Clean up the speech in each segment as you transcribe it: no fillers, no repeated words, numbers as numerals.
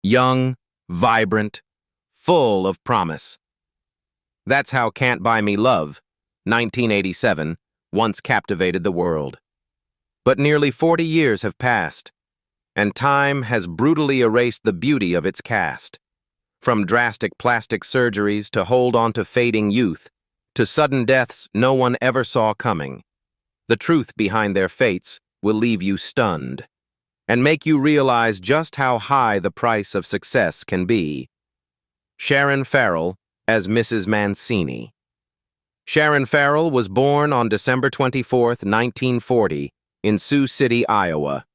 young, vibrant, full of promise. That's how Can't Buy Me Love, 1987, once captivated the world. But nearly 40 years have passed, and time has brutally erased the beauty of its cast. From drastic plastic surgeries to hold on to fading youth, to sudden deaths no one ever saw coming. The truth behind their fates will leave you stunned and make you realize just how high the price of success can be. Sharon Farrell as Mrs. Mancini. Sharon Farrell was born on December 24, 1940, in Sioux City, Iowa.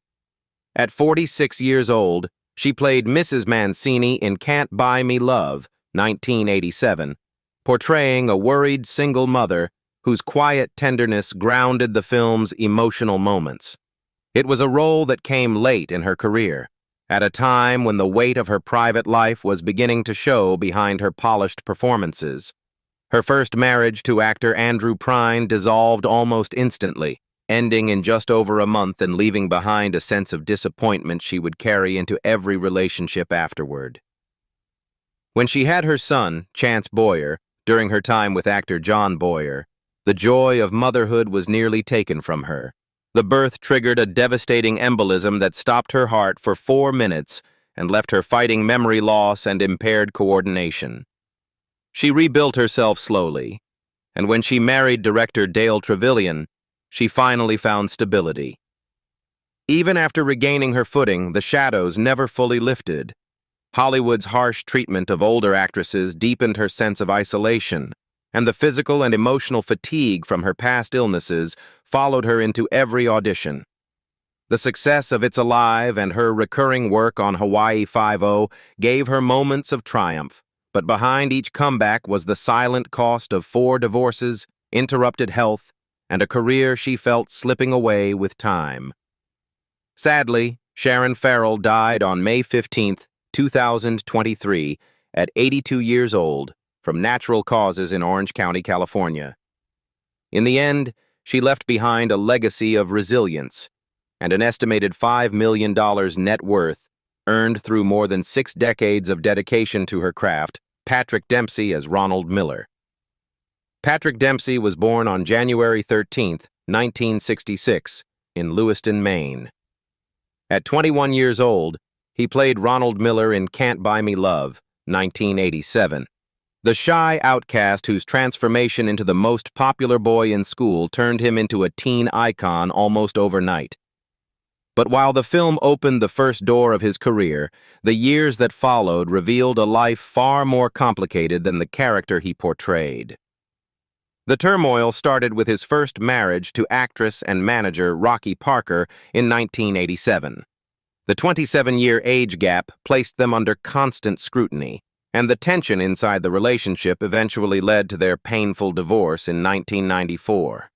At 46 years old, she played Mrs. Mancini in Can't Buy Me Love, 1987, portraying a worried single mother whose quiet tenderness grounded the film's emotional moments. It was a role that came late in her career, at a time when the weight of her private life was beginning to show behind her polished performances. Her first marriage to actor Andrew Prine dissolved almost instantly, ending in just over a month and leaving behind a sense of disappointment she would carry into every relationship afterward. When she had her son, Chance Boyer, during her time with actor John Boyer, the joy of motherhood was nearly taken from her. The birth triggered a devastating embolism that stopped her heart for 4 minutes and left her fighting memory loss and impaired coordination. She rebuilt herself slowly, and when she married director Dale Trevelyan, she finally found stability. Even after regaining her footing, the shadows never fully lifted. Hollywood's harsh treatment of older actresses deepened her sense of isolation, and the physical and emotional fatigue from her past illnesses followed her into every audition. The success of It's Alive and her recurring work on Hawaii Five-0 gave her moments of triumph, but behind each comeback was the silent cost of 4 divorces, interrupted health, and a career she felt slipping away with time. Sadly, Sharon Farrell died on May 15, 2023, at 82 years old, from natural causes in Orange County, California. In the end, she left behind a legacy of resilience and an estimated $5 million net worth earned through more than 6 decades of dedication to her craft. Patrick Dempsey as Ronald Miller. Patrick Dempsey was born on January 13, 1966, in Lewiston, Maine. At 21 years old, he played Ronald Miller in Can't Buy Me Love, 1987. The shy outcast whose transformation into the most popular boy in school turned him into a teen icon almost overnight. But while the film opened the first door of his career, the years that followed revealed a life far more complicated than the character he portrayed. The turmoil started with his first marriage to actress and manager Rocky Parker in 1987. The 27-year age gap placed them under constant scrutiny, and the tension inside the relationship eventually led to their painful divorce in 1994.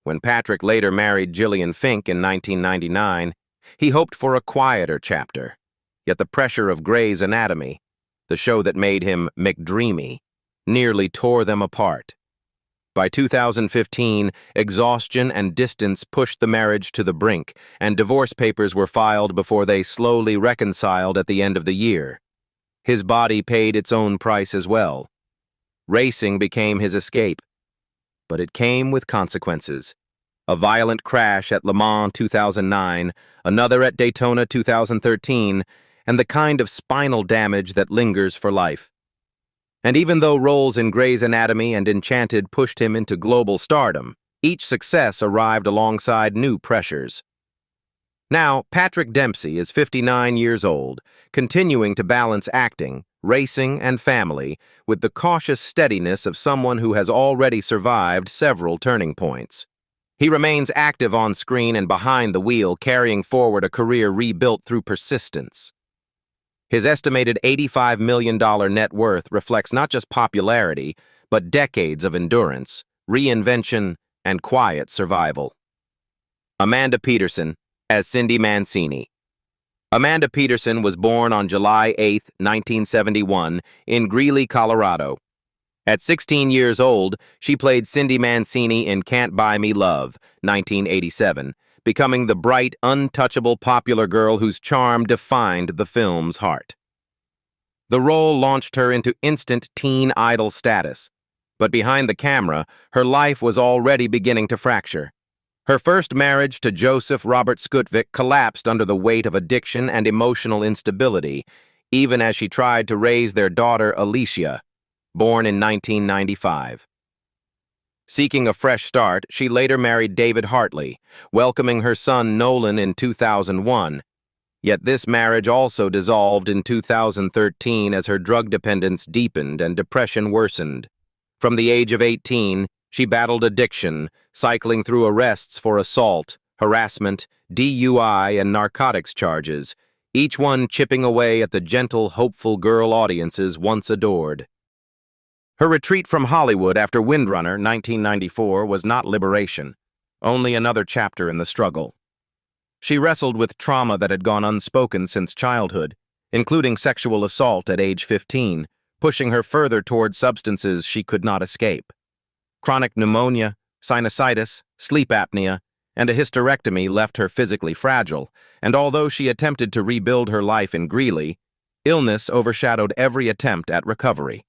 When Patrick later married Gillian Fink in 1999, he hoped for a quieter chapter. Yet the pressure of Grey's Anatomy, the show that made him McDreamy, nearly tore them apart. By 2015, exhaustion and distance pushed the marriage to the brink, and divorce papers were filed before they slowly reconciled at the end of the year. His body paid its own price as well. Racing became his escape, but it came with consequences. A violent crash at Le Mans 2009, another at Daytona 2013, and the kind of spinal damage that lingers for life. And even though roles in Grey's Anatomy and Enchanted pushed him into global stardom, each success arrived alongside new pressures. Now, Patrick Dempsey is 59 years old, continuing to balance acting, racing, and family with the cautious steadiness of someone who has already survived several turning points. He remains active on screen and behind the wheel, carrying forward a career rebuilt through persistence. His estimated $85 million net worth reflects not just popularity, but decades of endurance, reinvention, and quiet survival. Amanda Peterson as Cindy Mancini. Amanda Peterson was born on July 8, 1971, in Greeley, Colorado. At 16 years old, she played Cindy Mancini in Can't Buy Me Love, 1987, becoming the bright, untouchable popular girl whose charm defined the film's heart. The role launched her into instant teen idol status, but behind the camera, her life was already beginning to fracture. Her first marriage to Joseph Robert Skutvic collapsed under the weight of addiction and emotional instability, even as she tried to raise their daughter Alicia, born in 1995. Seeking a fresh start, she later married David Hartley, welcoming her son Nolan in 2001. Yet this marriage also dissolved in 2013 as her drug dependence deepened and depression worsened. From the age of 18, she battled addiction, cycling through arrests for assault, harassment, DUI, and narcotics charges, each one chipping away at the gentle, hopeful girl audiences once adored. Her retreat from Hollywood after Windrunner, 1994, was not liberation, only another chapter in the struggle. She wrestled with trauma that had gone unspoken since childhood, including sexual assault at age 15, pushing her further toward substances she could not escape. Chronic pneumonia, sinusitis, sleep apnea, and a hysterectomy left her physically fragile, and although she attempted to rebuild her life in Greeley, illness overshadowed every attempt at recovery.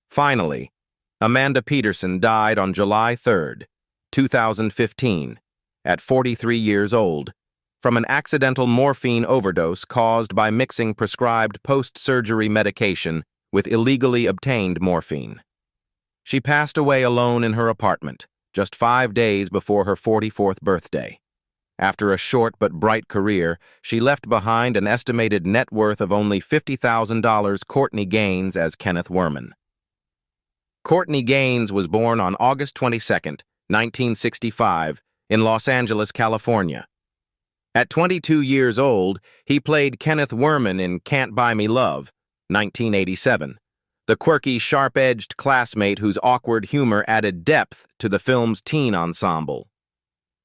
Finally, Amanda Peterson died on July 3, 2015, at 43 years old, from an accidental morphine overdose caused by mixing prescribed post-surgery medication with illegally obtained morphine. She passed away alone in her apartment, just 5 days before her 44th birthday. After a short but bright career, she left behind an estimated net worth of only $50,000. Courtney Gains as Kenneth Werman. Courtney Gains was born on August 22, 1965, in Los Angeles, California. At 22 years old, he played Kenneth Werman in Can't Buy Me Love, 1987, the quirky, sharp-edged classmate whose awkward humor added depth to the film's teen ensemble.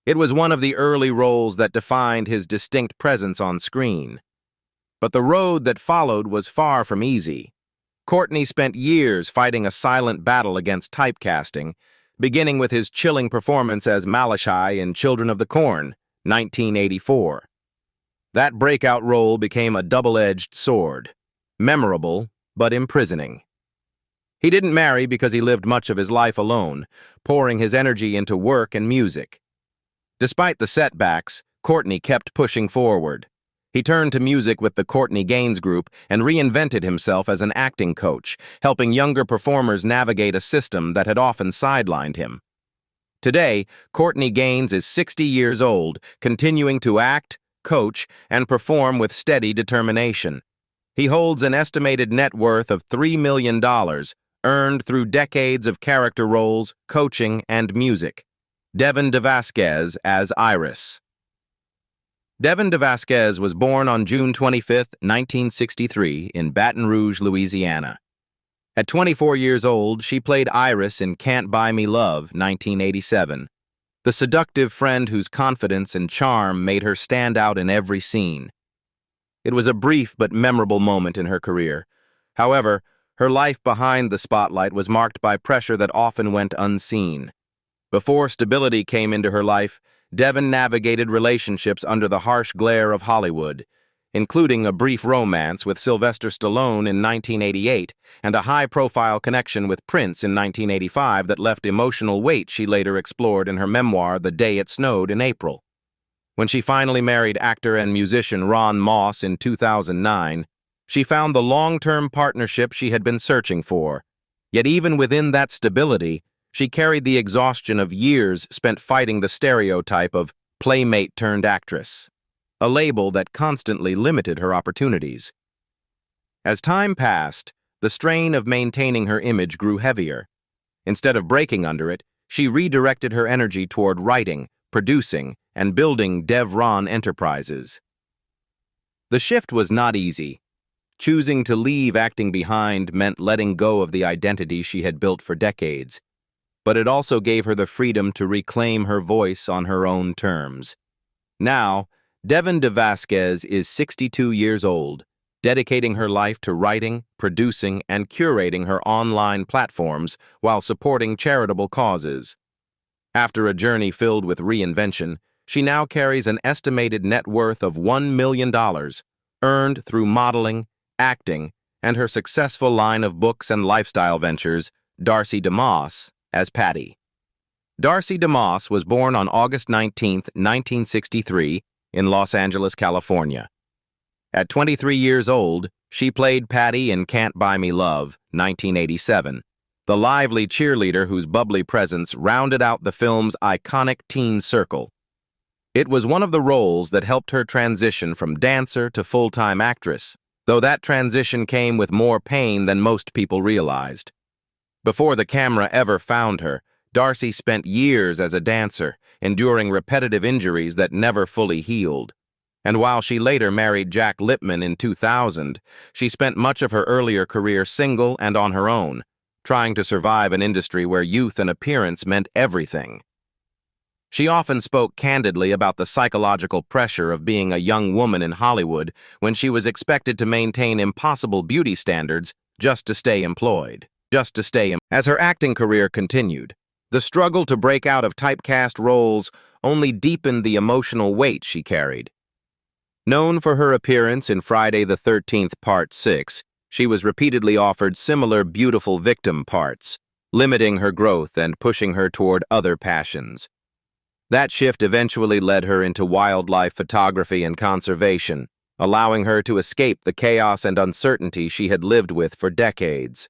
It was one of the early roles that defined his distinct presence on screen. But the road that followed was far from easy. Courtney spent years fighting a silent battle against typecasting, beginning with his chilling performance as Malachai in Children of the Corn, 1984. That breakout role became a double-edged sword, memorable but imprisoning. He didn't marry because he lived much of his life alone, pouring his energy into work and music. Despite the setbacks, Courtney kept pushing forward. He turned to music with the Courtney Gains Group and reinvented himself as an acting coach, helping younger performers navigate a system that had often sidelined him. Today, Courtney Gains is 60 years old, continuing to act, coach, and perform with steady determination. He holds an estimated net worth of $3 million, earned through decades of character roles, coaching, and music. Devon Dvasquez as Iris. Devon Dvasquez was born on June 25, 1963, in Baton Rouge, Louisiana. At 24 years old, she played Iris in Can't Buy Me Love, 1987, the seductive friend whose confidence and charm made her stand out in every scene. It was a brief but memorable moment in her career. However, her life behind the spotlight was marked by pressure that often went unseen. Before stability came into her life, Devon navigated relationships under the harsh glare of Hollywood, including a brief romance with Sylvester Stallone in 1988 and a high-profile connection with Prince in 1985 that left emotional weight she later explored in her memoir The Day It Snowed in April. When she finally married actor and musician Ron Moss in 2009, she found the long-term partnership she had been searching for. Yet even within that stability, she carried the exhaustion of years spent fighting the stereotype of playmate-turned-actress, a label that constantly limited her opportunities. As time passed, the strain of maintaining her image grew heavier. Instead of breaking under it, she redirected her energy toward writing, producing, and building Devron Enterprises. The shift was not easy. Choosing to leave acting behind meant letting go of the identity she had built for decades, but it also gave her the freedom to reclaim her voice on her own terms. Now, Devon Dvasquez is 62 years old, dedicating her life to writing, producing, and curating her online platforms while supporting charitable causes. After a journey filled with reinvention, she now carries an estimated net worth of $1 million, earned through modeling, acting, and her successful line of books and lifestyle ventures, Darcy Deas, as Patty. Darcy Deas was born on August 19, 1963, in Los Angeles, California. At 23 years old, she played Patty in Can't Buy Me Love, 1987, the lively cheerleader whose bubbly presence rounded out the film's iconic teen circle. It was one of the roles that helped her transition from dancer to full-time actress, though that transition came with more pain than most people realized. Before the camera ever found her, Darcy spent years as a dancer, enduring repetitive injuries that never fully healed. And while she later married Jack Lipman in 2000, she spent much of her earlier career single and on her own, trying to survive an industry where youth and appearance meant everything. She often spoke candidly about the psychological pressure of being a young woman in Hollywood when she was expected to maintain impossible beauty standards just to stay employed. As her acting career continued, the struggle to break out of typecast roles only deepened the emotional weight she carried. Known for her appearance in Friday the 13th Part 6, she was repeatedly offered similar beautiful victim parts, limiting her growth and pushing her toward other passions. That shift eventually led her into wildlife photography and conservation, allowing her to escape the chaos and uncertainty she had lived with for decades.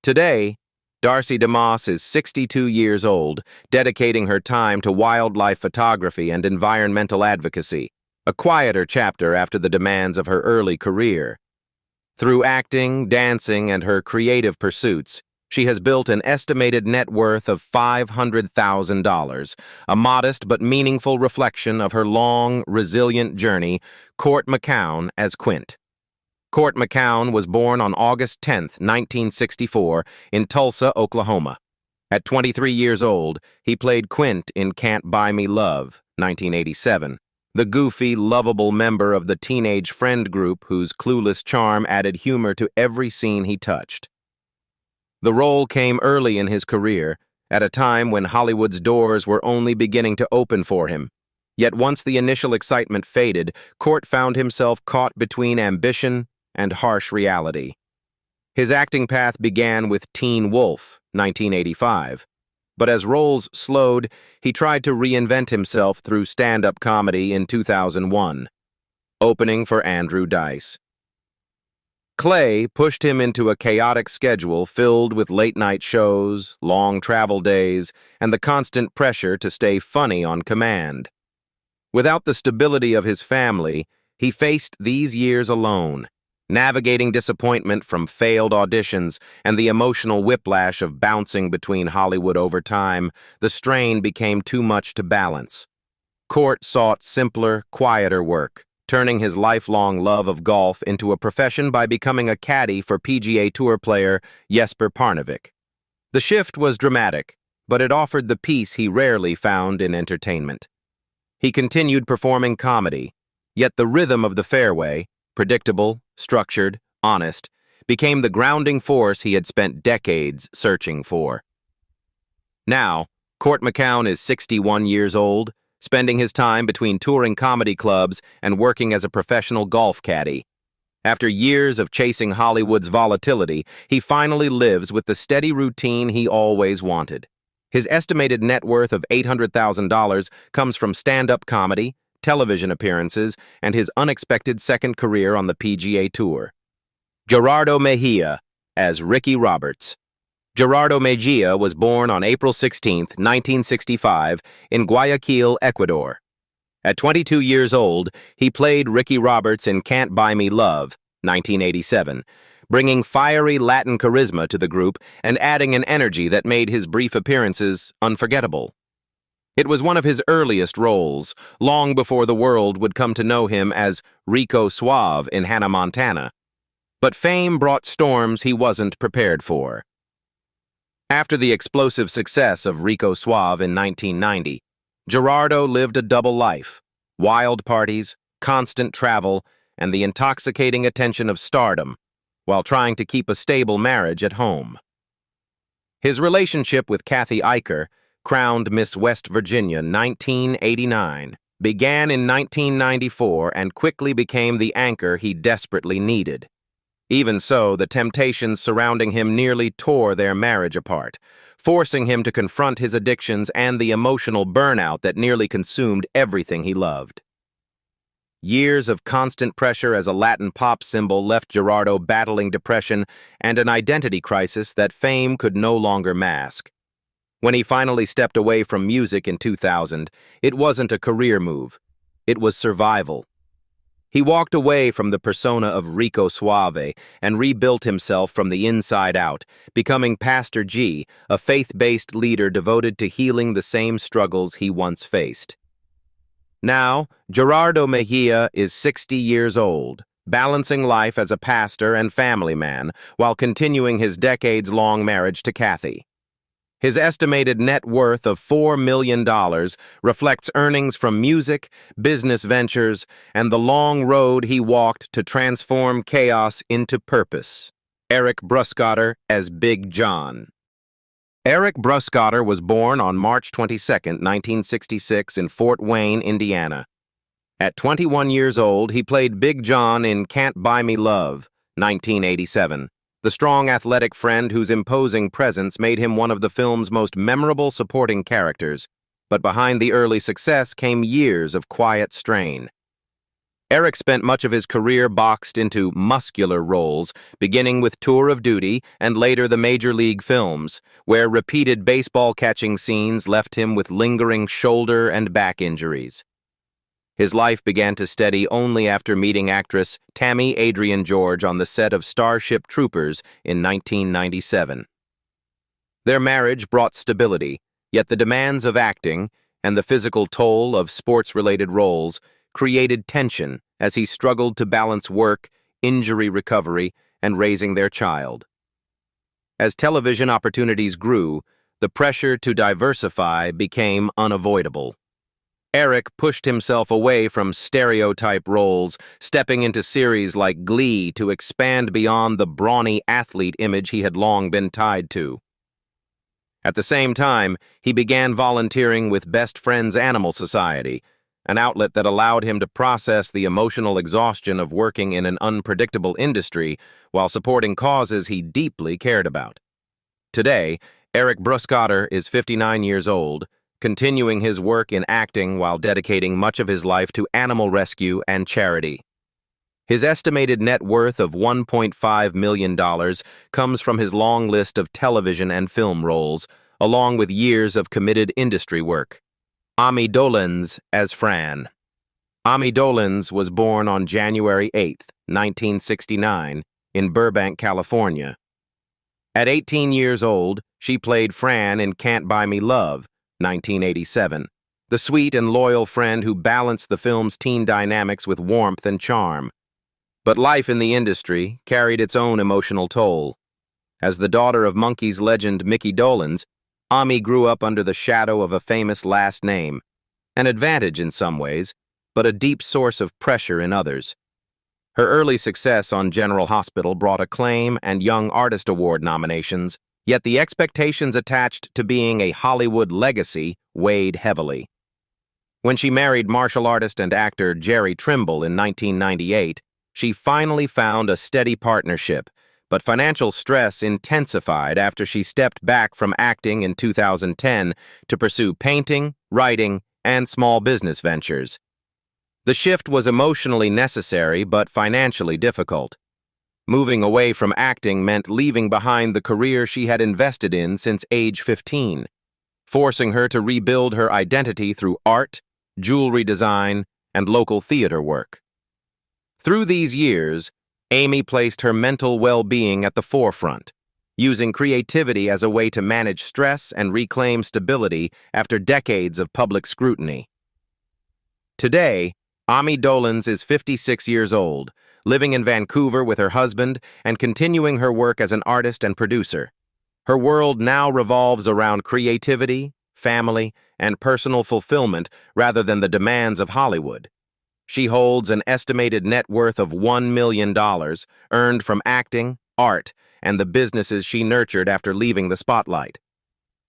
Today, Darcy Deas is 62 years old, dedicating her time to wildlife photography and environmental advocacy, a quieter chapter after the demands of her early career. Through acting, dancing, and her creative pursuits, she has built an estimated net worth of $500,000, a modest but meaningful reflection of her long, resilient journey. Court Macau as Quint. Court Macau was born on August 10, 1964, in Tulsa, Oklahoma. At 23 years old, he played Quint in Can't Buy Me Love, 1987, the goofy, lovable member of the teenage friend group whose clueless charm added humor to every scene he touched. The role came early in his career, at a time when Hollywood's doors were only beginning to open for him. Yet once the initial excitement faded, Court found himself caught between ambition and harsh reality. His acting path began with Teen Wolf, 1985. But as roles slowed, he tried to reinvent himself through stand-up comedy in 2001, opening for Andrew Dice. Clay pushed him into a chaotic schedule filled with late-night shows, long travel days, and the constant pressure to stay funny on command. Without the stability of his family, he faced these years alone, navigating disappointment from failed auditions and the emotional whiplash of bouncing between Hollywood over time. The strain became too much to balance. Court sought simpler, quieter work, turning his lifelong love of golf into a profession by becoming a caddy for PGA Tour player Jesper Parnevik. The shift was dramatic, but it offered the peace he rarely found in entertainment. He continued performing comedy, yet the rhythm of the fairway, predictable, structured, honest, became the grounding force he had spent decades searching for. Now, Court Macau is 61 years old, spending his time between touring comedy clubs and working as a professional golf caddy. After years of chasing Hollywood's volatility, he finally lives with the steady routine he always wanted. His estimated net worth of $800,000 comes from stand-up comedy, television appearances, and his unexpected second career on the PGA Tour. Gerardo Mejia as Ricky Roberts. Gerardo Mejia was born on April 16, 1965, in Guayaquil, Ecuador. At 22 years old, he played Ricky Roberts in Can't Buy Me Love, 1987, bringing fiery Latin charisma to the group and adding an energy that made his brief appearances unforgettable. It was one of his earliest roles, long before the world would come to know him as Rico Suave in Hannah Montana. But fame brought storms he wasn't prepared for. After the explosive success of Rico Suave in 1990, Gerardo lived a double life: wild parties, constant travel, and the intoxicating attention of stardom, while trying to keep a stable marriage at home. His relationship with Kathy Eicher, crowned Miss West Virginia 1989, began in 1994 and quickly became the anchor he desperately needed. Even so, the temptations surrounding him nearly tore their marriage apart, forcing him to confront his addictions and the emotional burnout that nearly consumed everything he loved. Years of constant pressure as a Latin pop symbol left Gerardo battling depression and an identity crisis that fame could no longer mask. When he finally stepped away from music in 2000, it wasn't a career move. It was survival. He walked away from the persona of Rico Suave and rebuilt himself from the inside out, becoming Pastor G, a faith-based leader devoted to healing the same struggles he once faced. Now, Gerardo Mejia is 60 years old, balancing life as a pastor and family man while continuing his decades-long marriage to Kathy. His estimated net worth of $4 million reflects earnings from music, business ventures, and the long road he walked to transform chaos into purpose. Eric Bruscotter as Big John. Eric Bruscotter was born on March 22, 1966 in Fort Wayne, Indiana. At 21 years old, he played Big John in Can't Buy Me Love, 1987. The strong athletic friend whose imposing presence made him one of the film's most memorable supporting characters, but behind the early success came years of quiet strain. Eric spent much of his career boxed into muscular roles, beginning with Tour of Duty and later the Major League films, where repeated baseball-catching scenes left him with lingering shoulder and back injuries. His life began to steady only after meeting actress Tammy Adrienne George on the set of Starship Troopers in 1997. Their marriage brought stability, yet the demands of acting and the physical toll of sports-related roles created tension as he struggled to balance work, injury recovery, and raising their child. As television opportunities grew, the pressure to diversify became unavoidable. Eric pushed himself away from stereotype roles, stepping into series like Glee to expand beyond the brawny athlete image he had long been tied to. At the same time, he began volunteering with Best Friends Animal Society, an outlet that allowed him to process the emotional exhaustion of working in an unpredictable industry while supporting causes he deeply cared about. Today, Eric Bruscotter is 59 years old, continuing his work in acting while dedicating much of his life to animal rescue and charity. His estimated net worth of $1.5 million comes from his long list of television and film roles, along with years of committed industry work. Dolenz as Fran. Dolenz was born on January 8, 1969, in Burbank, California. At 18 years old, she played Fran in Can't Buy Me Love, 1987, the sweet and loyal friend who balanced the film's teen dynamics with warmth and charm. But life in the industry carried its own emotional toll. As the daughter of Monkees legend Mickey Dolenz, Ami grew up under the shadow of a famous last name, an advantage in some ways, but a deep source of pressure in others. Her early success on General Hospital brought acclaim and Young Artist Award nominations, yet the expectations attached to being a Hollywood legacy weighed heavily. When she married martial artist and actor Jerry Trimble in 1998, she finally found a steady partnership, but financial stress intensified after she stepped back from acting in 2010 to pursue painting, writing, and small business ventures. The shift was emotionally necessary but financially difficult. Moving away from acting meant leaving behind the career she had invested in since age 15, forcing her to rebuild her identity through art, jewelry design, and local theater work. Through these years, Amy placed her mental well-being at the forefront, using creativity as a way to manage stress and reclaim stability after decades of public scrutiny. Today, Ami Dolenz is 56 years old, living in Vancouver with her husband and continuing her work as an artist and producer. Her world now revolves around creativity, family, and personal fulfillment rather than the demands of Hollywood. She holds an estimated net worth of $1 million, earned from acting, art, and the businesses she nurtured after leaving the spotlight.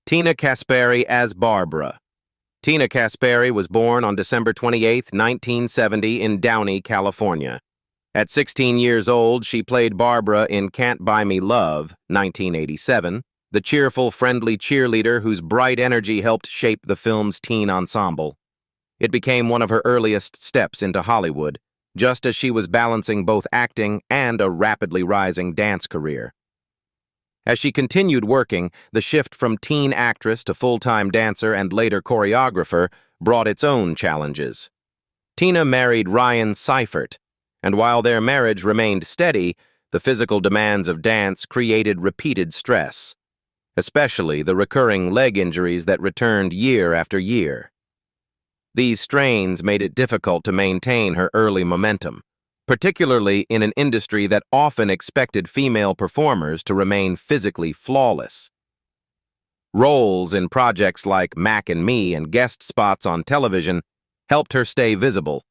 Tina Casperi as Barbara. Tina Casperi was born on December 28, 1970 in Downey, California. At 16 years old, she played Barbara in Can't Buy Me Love, 1987, the cheerful, friendly cheerleader whose bright energy helped shape the film's teen ensemble. It became one of her earliest steps into Hollywood, just as she was balancing both acting and a rapidly rising dance career. As she continued working, the shift from teen actress to full-time dancer and later choreographer brought its own challenges. Tina married Ryan Seifert, and while their marriage remained steady, the physical demands of dance created repeated stress, especially the recurring leg injuries that returned year after year. These strains made it difficult to maintain her early momentum, particularly in an industry that often expected female performers to remain physically flawless. Roles in projects like Mac and Me and guest spots on television helped her stay visible,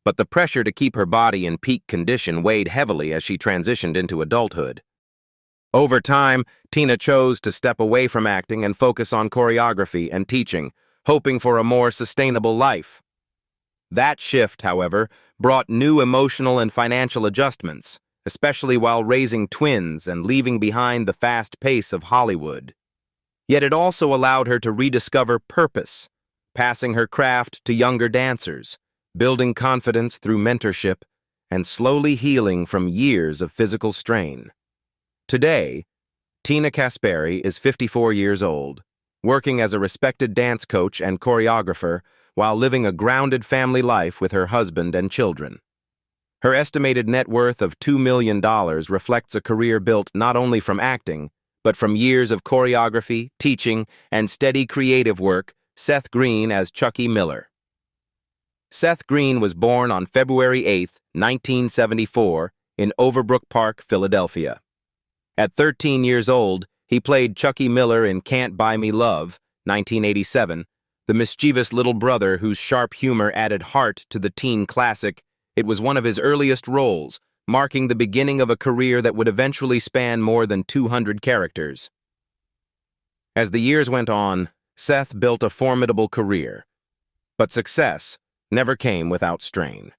but the pressure to keep her body in peak condition weighed heavily as she transitioned into adulthood. Over time, Tina chose to step away from acting and focus on choreography and teaching, hoping for a more sustainable life. That shift, however, brought new emotional and financial adjustments, especially while raising twins and leaving behind the fast pace of Hollywood. Yet it also allowed her to rediscover purpose, passing her craft to younger dancers, building confidence through mentorship, and slowly healing from years of physical strain. Today, Tina Casperi is 54 years old, working as a respected dance coach and choreographer while living a grounded family life with her husband and children. Her estimated net worth of $2 million reflects a career built not only from acting, but from years of choreography, teaching, and steady creative work. Seth Green as Chucky Miller. Seth Green was born on February 8, 1974, in Overbrook Park, Philadelphia. At 13 years old, he played Chucky Miller in Can't Buy Me Love, 1987, the mischievous little brother whose sharp humor added heart to the teen classic. It was one of his earliest roles, marking the beginning of a career that would eventually span more than 200 characters. As the years went on, Seth built a formidable career, but success never came without strain.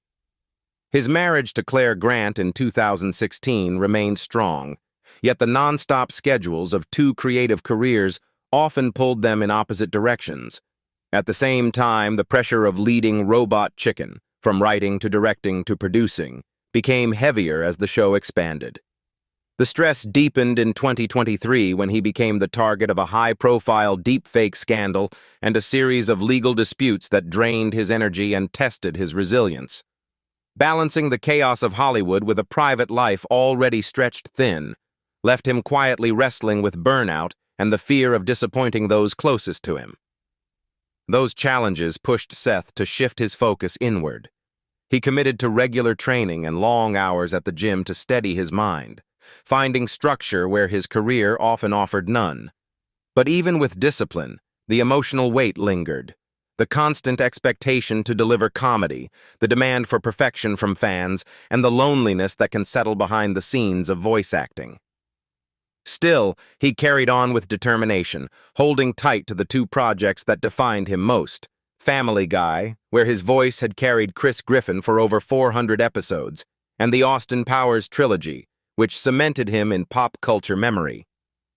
His marriage to Claire Grant in 2016 remained strong, yet the non-stop schedules of two creative careers often pulled them in opposite directions. At the same time, the pressure of leading Robot Chicken, from writing to directing to producing, became heavier as the show expanded. The stress deepened in 2023 when he became the target of a high-profile deepfake scandal and a series of legal disputes that drained his energy and tested his resilience. Balancing the chaos of Hollywood with a private life already stretched thin left him quietly wrestling with burnout and the fear of disappointing those closest to him. Those challenges pushed Seth to shift his focus inward. He committed to regular training and long hours at the gym to steady his mind, finding structure where his career often offered none. But even with discipline, the emotional weight lingered. The constant expectation to deliver comedy, the demand for perfection from fans, and the loneliness that can settle behind the scenes of voice acting. Still, he carried on with determination, holding tight to the two projects that defined him most: Family Guy, where his voice had carried Chris Griffin for over 400 episodes, and the Austin Powers trilogy, which cemented him in pop culture memory.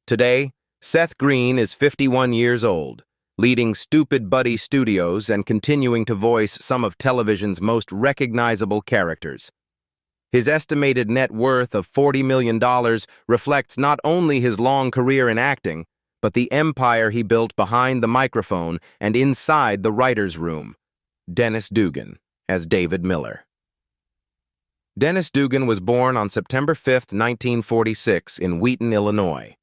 Today, Seth Green is 51 years old, leading Stupid Buddy Studios and continuing to voice some of television's most recognizable characters. His estimated net worth of $40 million reflects not only his long career in acting, but the empire he built behind the microphone and inside the writer's room. Dennis Dugan as David Miller. Dennis Dugan was born on September 5, 1946, in Wheaton, Illinois.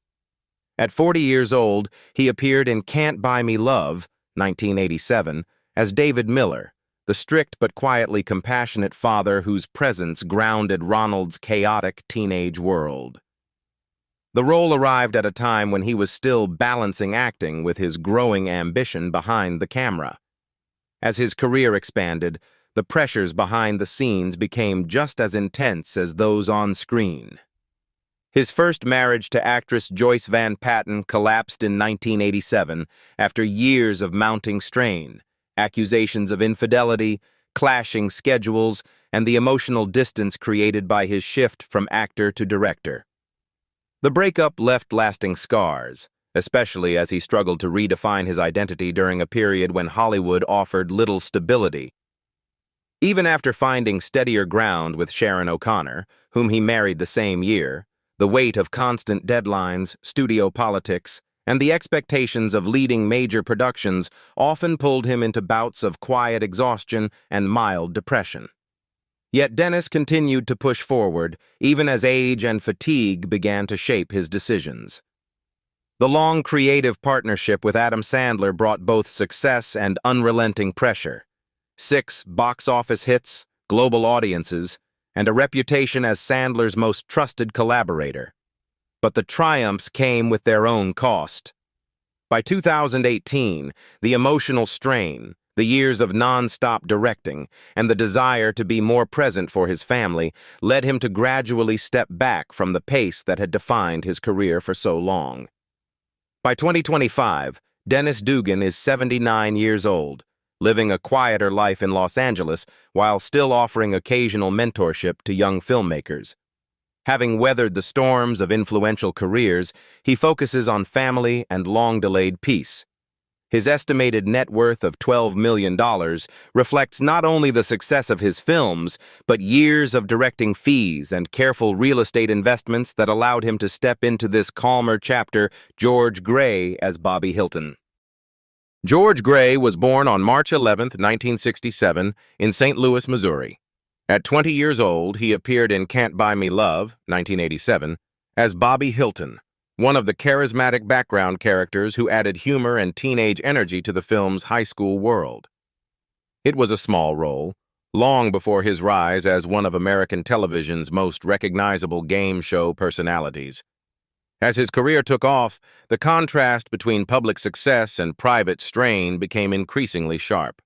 At 40 years old, he appeared in Can't Buy Me Love, 1987, as David Miller, the strict but quietly compassionate father whose presence grounded Ronald's chaotic teenage world. The role arrived at a time when he was still balancing acting with his growing ambition behind the camera. As his career expanded, the pressures behind the scenes became just as intense as those on screen. His first marriage to actress Joyce Van Patten collapsed in 1987 after years of mounting strain, accusations of infidelity, clashing schedules, and the emotional distance created by his shift from actor to director. The breakup left lasting scars, especially as he struggled to redefine his identity during a period when Hollywood offered little stability. Even after finding steadier ground with Sharon O'Connor, whom he married the same year, the weight of constant deadlines, studio politics, and the expectations of leading major productions often pulled him into bouts of quiet exhaustion and mild depression. Yet Dennis continued to push forward, even as age and fatigue began to shape his decisions. The long creative partnership with Adam Sandler brought both success and unrelenting pressure. 6 box office hits, global audiences, and a reputation as Sandler's most trusted collaborator. But the triumphs came with their own cost. By 2018, the emotional strain, the years of non-stop directing, and the desire to be more present for his family led him to gradually step back from the pace that had defined his career for so long. By 2025, Dennis Dugan is 79 years old, living a quieter life in Los Angeles while still offering occasional mentorship to young filmmakers. Having weathered the storms of influential careers, he focuses on family and long-delayed peace. His estimated net worth of $12 million reflects not only the success of his films, but years of directing fees and careful real estate investments that allowed him to step into this calmer chapter. George Gray as Bobby Hilton. George Gray was born on March 11, 1967, in St. Louis, Missouri. At 20 years old, he appeared in Can't Buy Me Love, 1987, as Bobby Hilton, one of the charismatic background characters who added humor and teenage energy to the film's high school world. It was a small role, long before his rise as one of American television's most recognizable game show personalities. As his career took off, the contrast between public success and private strain became increasingly sharp.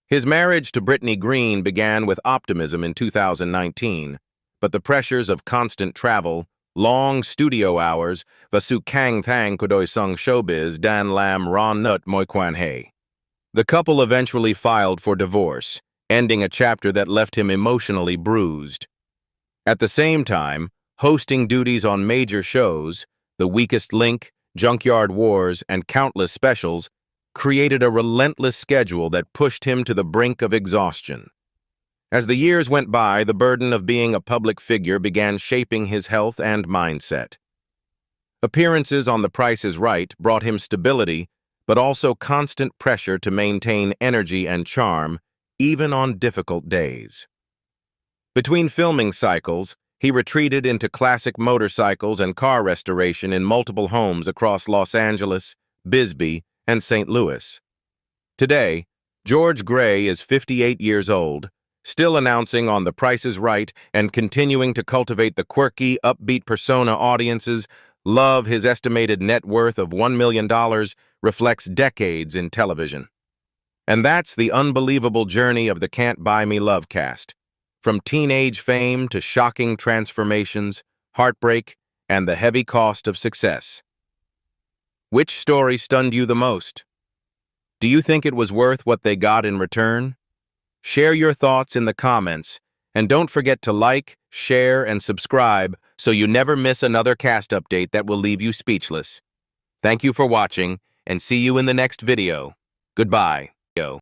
His marriage to Brittany Green began with optimism in 2019, but the pressures of constant travel, long studio hours, vasu kang thang kodoi sung showbiz dan lam ron nut moi quan hei. The couple eventually filed for divorce, ending a chapter that left him emotionally bruised. At the same time, hosting duties on major shows, The Weakest Link, Junkyard Wars, and countless specials, created a relentless schedule that pushed him to the brink of exhaustion. As the years went by, the burden of being a public figure began shaping his health and mindset. Appearances on The Price is Right brought him stability, but also constant pressure to maintain energy and charm, even on difficult days. Between filming cycles, he retreated into classic motorcycles and car restoration in multiple homes across Los Angeles, Bisbee, and St. Louis. Today, George Gray is 58 years old, still announcing on The Price is Right and continuing to cultivate the quirky, upbeat persona audiences love. His estimated net worth of $1 million reflects decades in television. And that's the unbelievable journey of the Can't Buy Me Love cast. From teenage fame to shocking transformations, heartbreak, and the heavy cost of success. Which story stunned you the most? Do you think it was worth what they got in return? Share your thoughts in the comments, and don't forget to like, share, and subscribe so you never miss another cast update that will leave you speechless. Thank you for watching, and see you in the next video. Goodbye.